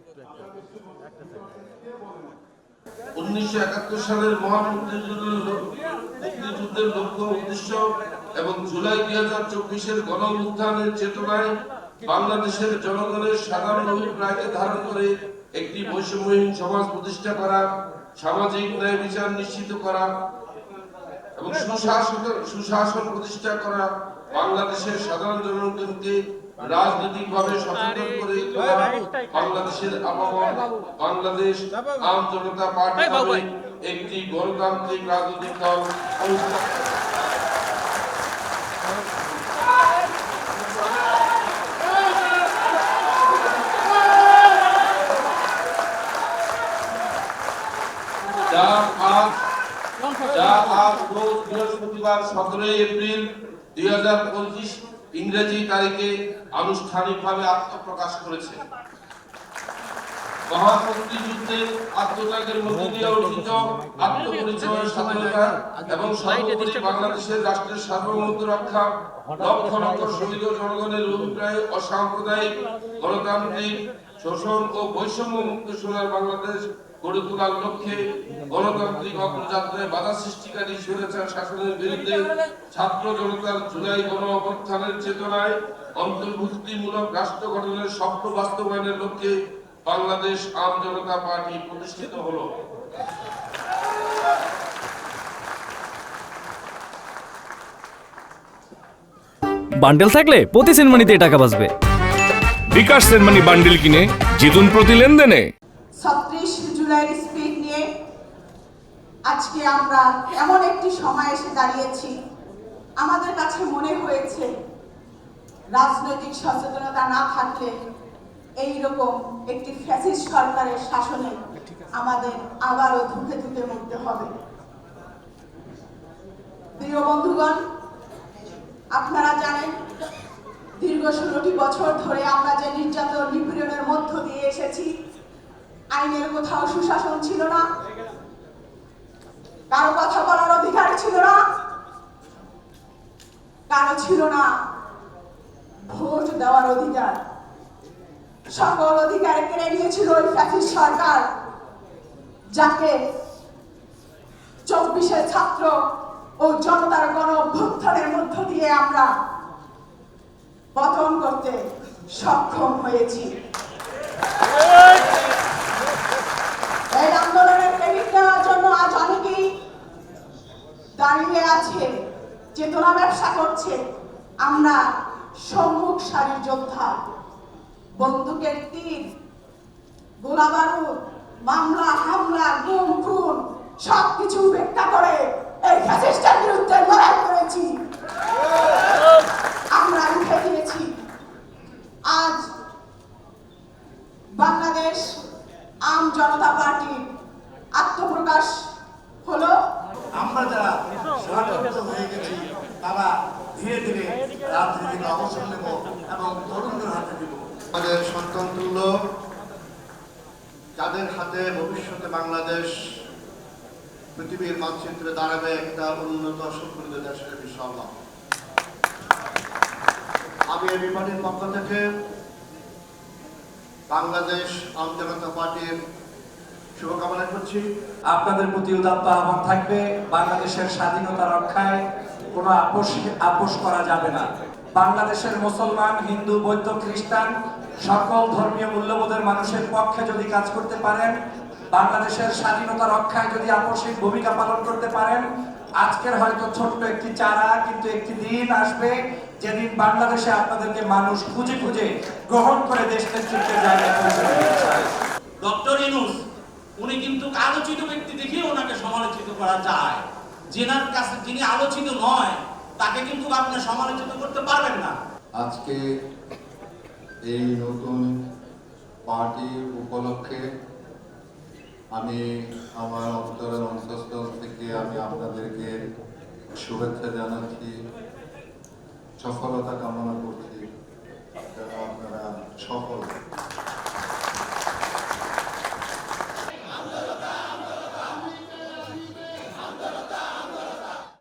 1971 সালের মহান মুক্তিযুদ্ধের লক্ষ্য উদ্দেশ্য এবং জুলাই 2024-এর গণ অভ্যুত্থানের চেতনায় বাংলাদেশের জনগণের সাধারণ অভিপ্রায়কে ধারণ করে একটি বৈষম্যহীন সমাজ প্রতিষ্ঠা করা, সামাজিক ন্যায় বিচার নিশ্চিত করা এবং সুশাসন প্রতিষ্ঠা করা, বাংলাদেশের সাধারণ জনগণকে রাজনৈতিকভাবে সচেতন করে বাংলাদেশের আবহাওয়া বাংলাদেশ আম জনতা পার্টি হবে একটি গণতান্ত্রিক রাজনৈতিক দল। বৃহস্পতিবার 17 এপ্রিল 2025 ইংরেজি তারিখে আনুষ্ঠানিকভাবে আত্মপ্রকাশ করেছে। মহান মুক্তিযুদ্ধের আত্মত্যাগের মধ্য দিয়ে অর্জিত আত্মপরিচয়ের স্বাধীনতা এবং সর্বোপরি বাংলাদেশের রাষ্ট্রের সার্বভৌমত্ব রক্ষা, লক্ষ লক্ষ শহীদ ও জনগণের অভিপ্রায় অসাম্প্রদায়িক গণতান্ত্রিক শোষণ ও বৈষম্য মুক্ত সোনার বাংলাদেশ গড়ে তোলার লক্ষ্যে গণতান্ত্রিক অগ্রযাত্রায় বাধা সৃষ্টিকারী স্বৈরাচার শাসনের বিরুদ্ধে ছাত্র জনতার জুলাই গণ অভ্যুত্থানের চেতনায় অন্তর্ভুক্তিমূলক রাষ্ট্র গঠনের স্বপ্ন বাস্তবায়নের লক্ষ্যে বাংলাদেশ আম জনতা পার্টি প্রতিষ্ঠিত হলো। বান্ডেল থাকলে প্রতি সেনমানিতে টাকা বাঁচবে। বিকাশ সেনমানি বান্ডেল কিনে জিতুন প্রতি লেনদেনে। 36 জুলাইয়ের স্পিড নিয়ে আজকে আমরা এমন একটি সময় এসে দাঁড়িয়েছি, আমাদের কাছে মনে হয়েছে রাজনৈতিক সচেতনতা না থাকলে এইরকম একটি ফ্যাসিস্ট সরকারের শাসনে আমাদের আবারও ধুকে ধুকে মরতে হবে। প্রিয় বন্ধুগণ, আপনারা জানেন দীর্ঘ 16টি বছর ধরে আমরা যে নির্যাতন নিপীড়নের মধ্য দিয়ে এসেছি, আইনের কোথাও সুশাসন ছিল না, কারো কথা বলার অধিকার ছিল না, কারো ছিল না ভোট দেওয়ার অধিকার। সকল অধিকার কেড়ে নিয়েছিল ওই ফ্যাসিস্ট সরকার, যাকে 24-এর ছাত্র ও জনতার গণ অভ্যুত্থানের মধ্য দিয়ে আমরা পতন করতে সক্ষম হয়েছি। এই আন্দোলনের ক্রেডিট নেওয়ার জন্য আজ অনেকেই দাঁড়িয়ে আছে, চেতনা ব্যবসা করছে। আমরা সম্মুখ সারির যোদ্ধা, বন্দুকের তীর, গোলা বারুদ, মামলা হামলা, গুম খুন সবকিছু উপেক্ষা করে এই ফ্যাসিস্টের বিরুদ্ধে লড়াই করেছি, আমরা উঠে দিয়েছি। আজ বাংলাদেশ আম জনতা পার্টির আত্মপ্রকাশ হলো। আমরা যারা স্বাধীনতা হয়ে গেছি তারা ধীরে ধীরে রাজনীতিতে অবসর নেব এবং তরুণদের হাতে দিব। আমাদের সন্তানতুল্য, যাদের হাতে ভবিষ্যতে বাংলাদেশ পৃথিবীর মানচিত্রে দাঁড়াবে একটা উন্নত সমৃদ্ধ দেশের ইনশাআল্লাহ। আমি এই পার্টির পক্ষ থেকে বাংলাদেশ আম জনতা পার্টির শুভকামনা করছি। আপনাদের প্রতি উদাত্ত আহ্বান থাকবে, বাংলাদেশের স্বাধীনতা রক্ষায় কোনো আপোষ করা যাবে না। বাংলাদেশের মুসলমান, হিন্দু, বৌদ্ধ, খ্রিস্টান সকল ধর্মীয় মূল্যবোধের মানুষের পক্ষে যদি কাজ করতে পারেন, বাংলাদেশের স্বাধীনতা রক্ষায় যদি আপোষহীন ভূমিকা পালন করতে পারেন, আজকের হয়তো ছোট্ট একটি চারা, কিন্তু একটি দিন আসবে যেদিন বাংলাদেশে আপনাদেরকে মানুষ খুঁজে খুঁজে গ্রহণ করে দেশ নেতৃত্বের জায়গায় পৌঁছে দেবে। ডক্টর ইউনূস উনি কিন্তু আলোচিত ব্যক্তি দেখে ওনাকে সমালোচিত করা যায়, যেনার কাছে যিনি আলোচিত নয় তাকে কিন্তু আপনি সমালোচিত করতে পারবেন না। আজকে এই নতুন পার্টি উপলক্ষে আমি আমার অন্তরের অন্তঃস্থল থেকে আমি আপনাদেরকে শুভেচ্ছা জানাচ্ছি, সফলতা কামনা করছি যেন আপনারা সফল